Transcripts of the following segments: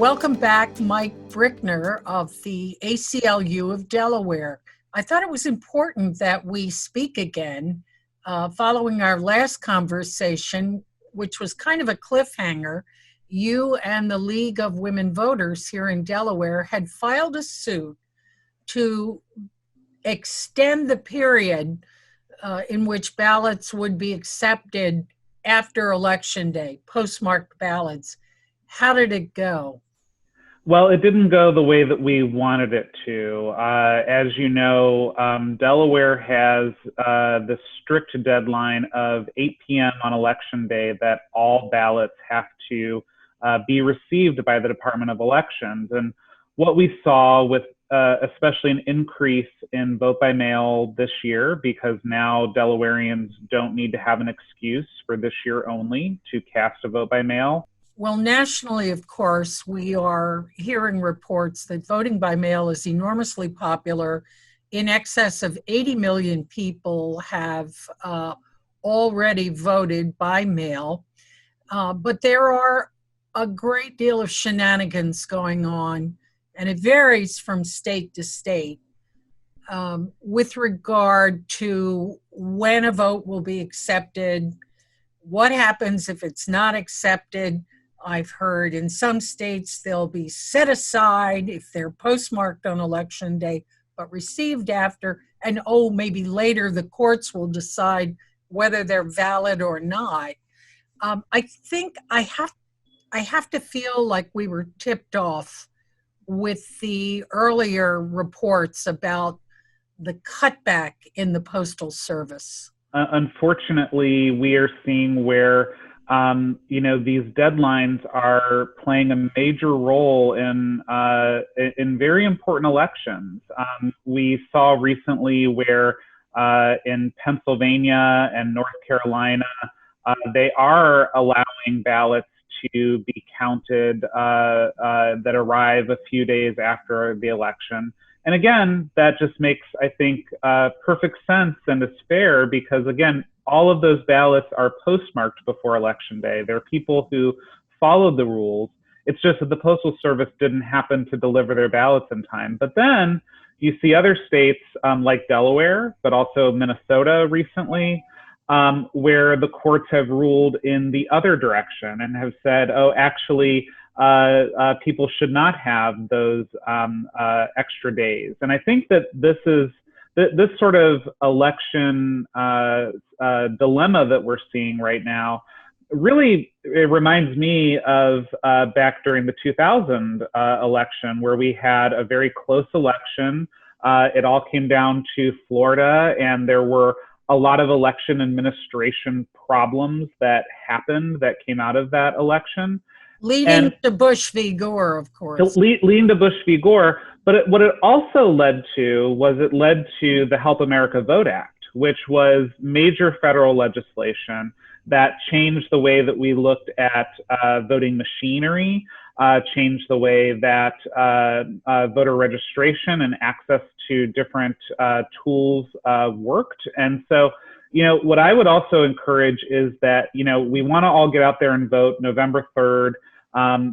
Welcome back, Mike Brickner of the ACLU of Delaware. I thought it was important that we speak again following our last conversation, which was kind of a cliffhanger. You and the League of Women Voters here in Delaware had filed a suit to extend the period in which ballots would be accepted after Election Day, postmarked ballots. How did it go? Well, it didn't go the way that we wanted it to. As you know, Delaware has the strict deadline of 8 p.m. on Election Day that all ballots have to be received by the Department of Elections. And what we saw with especially an increase in vote by mail this year, because now Delawareans don't need to have an excuse for this year only to cast a vote by mail. Well, nationally, of course, we are hearing reports that voting by mail is enormously popular. In excess of 80 million people have already voted by mail. But there are a great deal of shenanigans going on, and it varies from state to state with regard to when a vote will be accepted, what happens if it's not accepted. I've heard in some states they'll be set aside if they're postmarked on Election Day, but received after, and maybe later the courts will decide whether they're valid or not. I think I have to feel like we were tipped off with the earlier reports about the cutback in the Postal Service. Unfortunately, we are seeing where these deadlines are playing a major role in very important elections. We saw recently where in Pennsylvania and North Carolina, they are allowing ballots to be counted that arrive a few days after the election. And again, that just makes, I think, perfect sense and is fair because, again, all of those ballots are postmarked before Election Day. There are people who followed the rules. It's just that the Postal Service didn't happen to deliver their ballots in time. But then you see other states like Delaware, but also Minnesota recently, where the courts have ruled in the other direction and have said, actually, people should not have those extra days. And I think that this sort of election dilemma that we're seeing right now, really, it reminds me of back during the 2000 election, where we had a very close election. It all came down to Florida, and there were a lot of election administration problems that happened that came out of that election. Leading to Bush v. Gore, of course. Leading to Bush v. Gore. But what it also led to was it led to the Help America Vote Act, which was major federal legislation that changed the way that we looked at voting machinery, changed the way that voter registration and access to different tools worked. And so, what I would also encourage is that, we want to all get out there and vote November 3rd,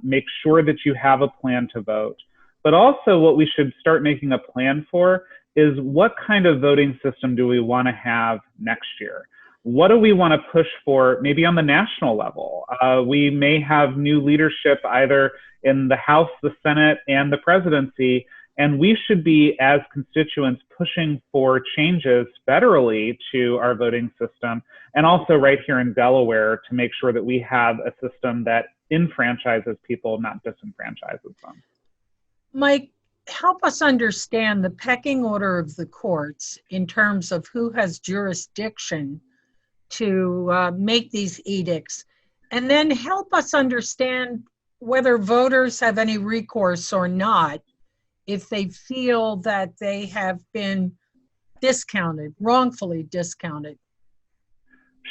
make sure that you have a plan to vote. But also what we should start making a plan for is what kind of voting system do we want to have next year? What do we want to push for maybe on the national level? We may have new leadership either in the House, the Senate, and the presidency, and we should be, as constituents, pushing for changes federally to our voting system, and also right here in Delaware to make sure that we have a system that enfranchises people, not disenfranchises them. Mike, help us understand the pecking order of the courts in terms of who has jurisdiction to make these edicts, and then help us understand whether voters have any recourse or not if they feel that they have been discounted, wrongfully discounted.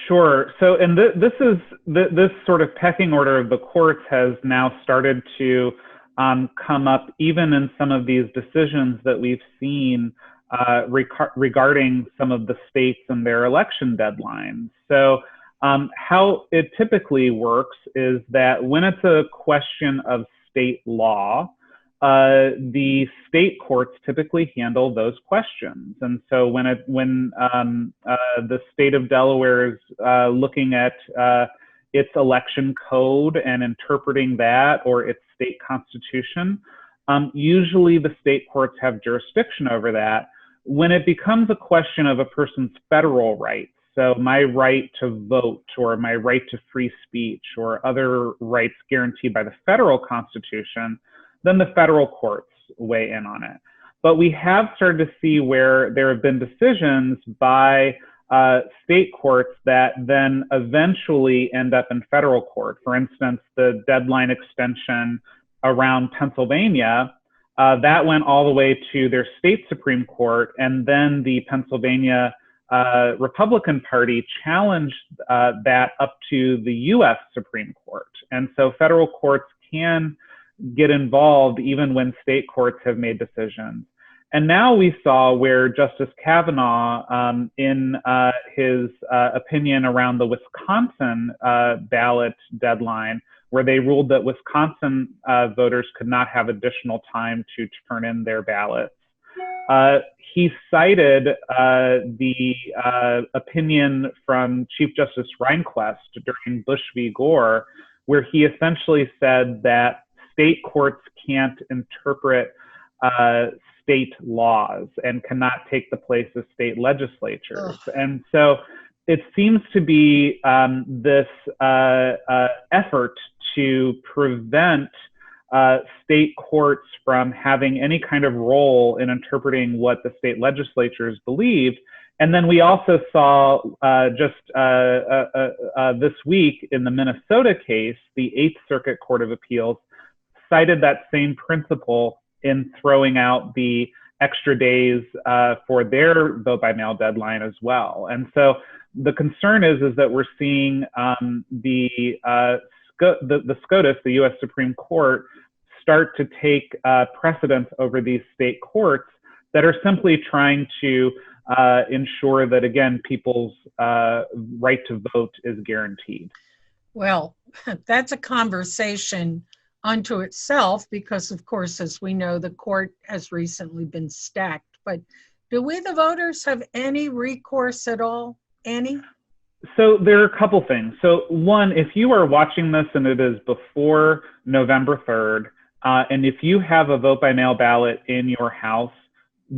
Sure. So, and this sort of pecking order of the courts has now started to come up even in some of these decisions that we've seen regarding some of the states and their election deadlines. So how it typically works is that when it's a question of state law, the state courts typically handle those questions. And so when the state of Delaware is looking at its election code and interpreting that, or its state constitution, usually the state courts have jurisdiction over that. When it becomes a question of a person's federal rights, so my right to vote or my right to free speech or other rights guaranteed by the federal constitution, then the federal courts weigh in on it. But we have started to see where there have been decisions by state courts that then eventually end up in federal court. For instance, the deadline extension around Pennsylvania, that went all the way to their state Supreme Court, and then the Pennsylvania Republican Party challenged that up to the US Supreme Court. And so federal courts can get involved even when state courts have made decisions. And now we saw where Justice Kavanaugh, in his opinion around the Wisconsin ballot deadline, where they ruled that Wisconsin voters could not have additional time to turn in their ballots. He cited the opinion from Chief Justice Rehnquist during Bush v. Gore, where he essentially said that state courts can't interpret state laws and cannot take the place of state legislatures. And so it seems to be this effort to prevent state courts from having any kind of role in interpreting what the state legislatures believed. And then we also saw just this week in the Minnesota case, the Eighth Circuit Court of Appeals cited that same principle in throwing out the extra days for their vote by mail deadline as well. And so the concern is that we're seeing the SCOTUS, the U.S. Supreme Court, start to take precedence over these state courts that are simply trying to ensure that, again, people's right to vote is guaranteed. Well, that's a conversation unto itself because, of course, as we know, the court has recently been stacked. But do we, the voters, have any recourse at all? Any? So there are a couple things. So one, if you are watching this and it is before November 3rd, and if you have a vote by mail ballot in your house,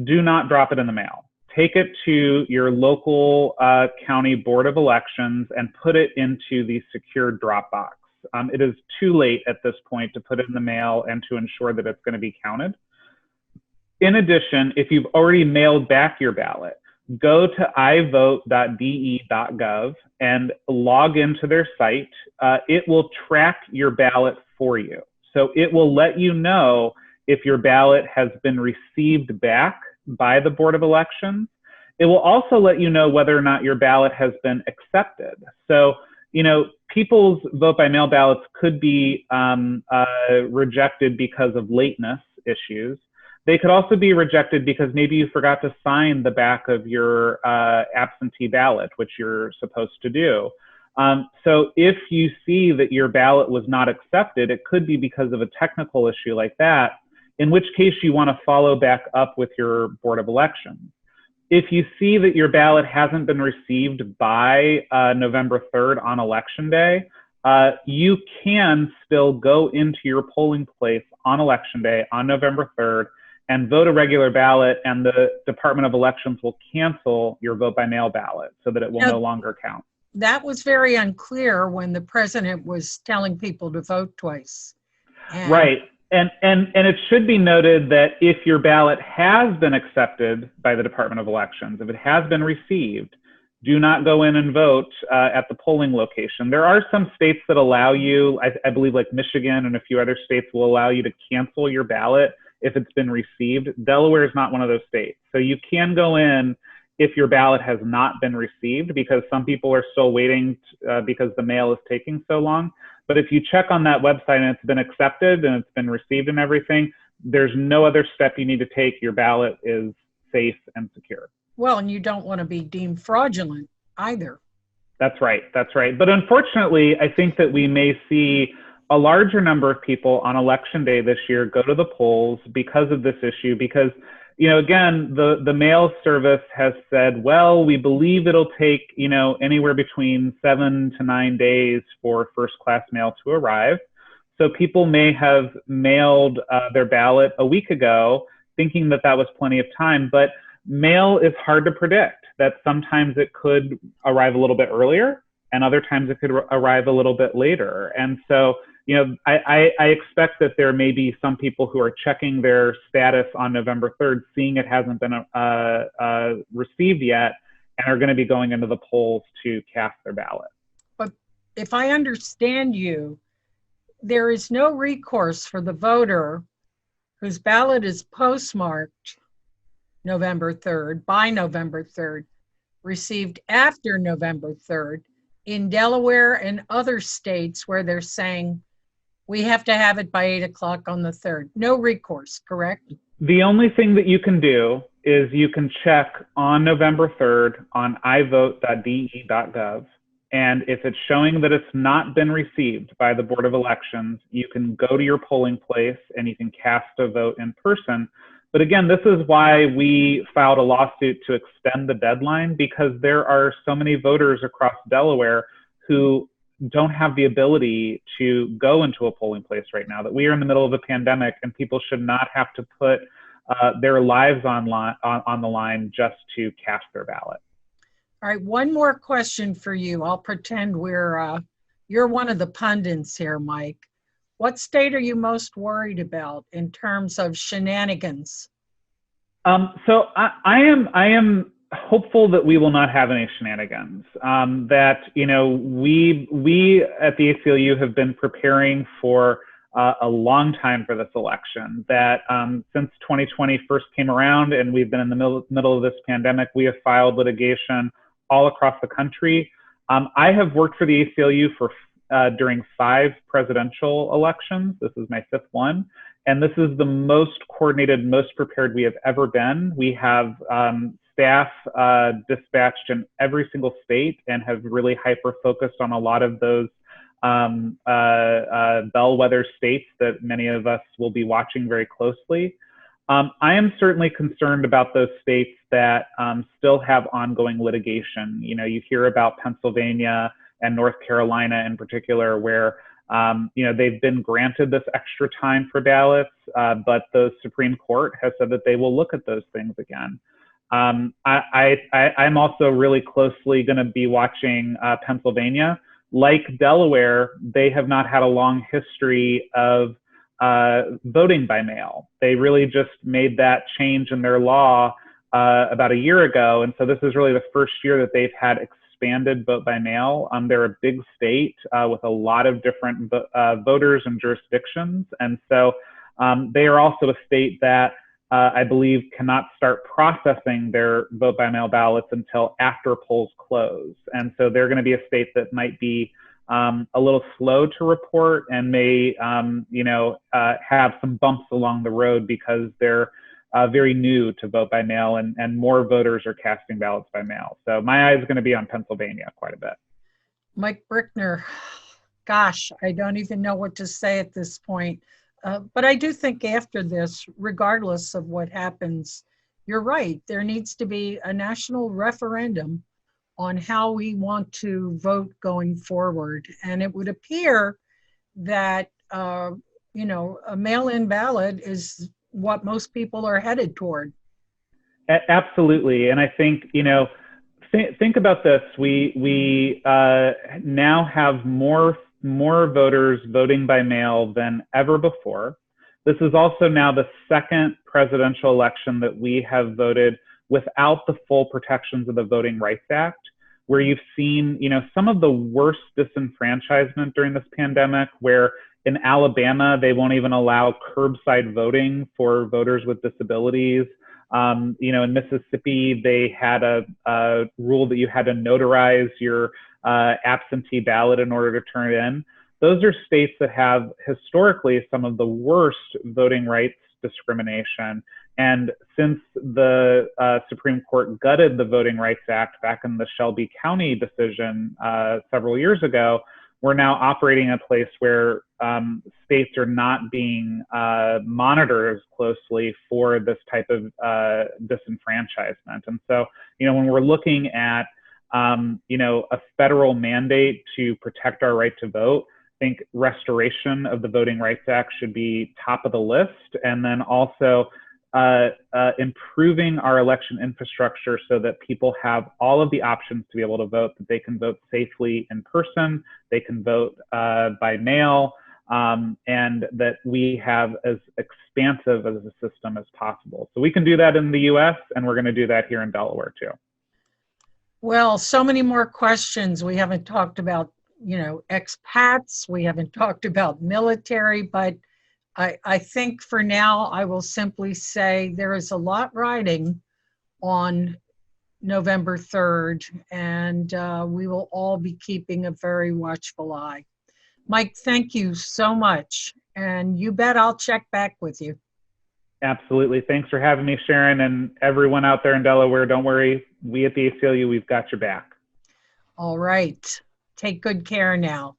do not drop it in the mail. Take it to your local county board of elections and put it into the secure drop box. It is too late at this point to put it in the mail and to ensure that it's going to be counted. In addition, if you've already mailed back your ballot, go to ivote.de.gov and log into their site. It will track your ballot for you. So it will let you know if your ballot has been received back by the Board of Elections. It will also let you know whether or not your ballot has been accepted. So, you know, people's vote by mail ballots could be rejected because of lateness issues. They could also be rejected because maybe you forgot to sign the back of your absentee ballot, which you're supposed to do. So if you see that your ballot was not accepted, it could be because of a technical issue like that, in which case you want to follow back up with your Board of Elections. If you see that your ballot hasn't been received by November 3rd on Election Day, you can still go into your polling place on Election Day on November 3rd and vote a regular ballot, and the Department of Elections will cancel your vote by mail ballot so that it will no longer count. That was very unclear when the president was telling people to vote twice. Right. And it should be noted that if your ballot has been accepted by the Department of Elections, if it has been received, do not go in and vote at the polling location. There are some states that allow you, I believe like Michigan and a few other states will allow you to cancel your ballot if it's been received. Delaware is not one of those states. So you can go in if your ballot has not been received, because some people are still waiting because the mail is taking so long. But if you check on that website and it's been accepted and it's been received and everything, there's no other step you need to take. Your ballot is safe and secure. Well, and you don't want to be deemed fraudulent either. That's right. That's right. But unfortunately, I think that we may see a larger number of people on election day this year go to the polls because of this issue, because, again, the mail service has said, well, we believe it'll take, anywhere between 7 to 9 days for first class mail to arrive. So people may have mailed their ballot a week ago thinking that that was plenty of time, but mail is hard to predict. That sometimes it could arrive a little bit earlier and other times it could arrive a little bit later. And so, I expect that there may be some people who are checking their status on November 3rd, seeing it hasn't been received yet, and are going to be going into the polls to cast their ballot. But if I understand you, there is no recourse for the voter whose ballot is postmarked November 3rd, by November 3rd, received after November 3rd, in Delaware and other states where they're saying we have to have it by 8 o'clock on the 3rd. No recourse, correct? The only thing that you can do is you can check on November 3rd on ivote.de.gov. And if it's showing that it's not been received by the Board of Elections, you can go to your polling place and you can cast a vote in person. But again, this is why we filed a lawsuit to extend the deadline, because there are so many voters across Delaware who don't have the ability to go into a polling place right now, that we are in the middle of a pandemic and people should not have to put their lives on the line just to cast their ballot. All right, one more question for you. I'll pretend you're one of the pundits here, Mike. What state are you most worried about in terms of shenanigans? So I am hopeful that we will not have any shenanigans. That we at the ACLU have been preparing for a long time for this election. That since 2020 first came around and we've been in the middle of this pandemic, we have filed litigation all across the country. I have worked for the ACLU during 5 presidential elections. This is my 5th one. And this is the most coordinated, most prepared we have ever been. We have staff dispatched in every single state and have really hyper-focused on a lot of those bellwether states that many of us will be watching very closely. I am certainly concerned about those states that still have ongoing litigation. You hear about Pennsylvania and North Carolina in particular, where they've been granted this extra time for ballots, but the Supreme Court has said that they will look at those things again. I'm also really closely going to be watching Pennsylvania. Like Delaware, they have not had a long history of voting by mail. They really just made that change in their law about a year ago, and so this is really the first year that they've had expanded vote by mail. They're a big state with a lot of different voters and jurisdictions. And so they are also a state that I believe cannot start processing their vote by mail ballots until after polls close. And so they're going to be a state that might be a little slow to report and may have some bumps along the road because they're very new to vote by mail, and more voters are casting ballots by mail. So my eye is going to be on Pennsylvania quite a bit. Mike Brickner, gosh, I don't even know what to say at this point. But I do think after this, regardless of what happens, you're right. There needs to be a national referendum on how we want to vote going forward. And it would appear that, a mail-in ballot is what most people are headed toward. Absolutely. And I think, think about this. We now have more voters voting by mail than ever before. This is also now the 2nd presidential election that we have voted without the full protections of the Voting Rights Act, where you've seen, some of the worst disenfranchisement during this pandemic, where in Alabama, they won't even allow curbside voting for voters with disabilities. In Mississippi, they had a rule that you had to notarize your absentee ballot in order to turn it in. Those are states that have historically some of the worst voting rights discrimination. And since the Supreme Court gutted the Voting Rights Act back in the Shelby County decision several years ago, we're now operating in a place where states are not being monitored as closely for this type of disenfranchisement. And so, when we're looking at, a federal mandate to protect our right to vote, I think restoration of the Voting Rights Act should be top of the list. And then also improving our election infrastructure so that people have all of the options to be able to vote, that they can vote safely in person, they can vote by mail, and that we have as expansive as a system as possible. So we can do that in the US, and we're going to do that here in Delaware too. Well, so many more questions. We haven't talked about, expats. We haven't talked about military, but I think for now, I will simply say there is a lot riding on November 3rd, and we will all be keeping a very watchful eye. Mike, thank you so much. And you bet I'll check back with you. Absolutely. Thanks for having me, Sharon, and everyone out there in Delaware. Don't worry. We at the ACLU, we've got your back. All right. Take good care now.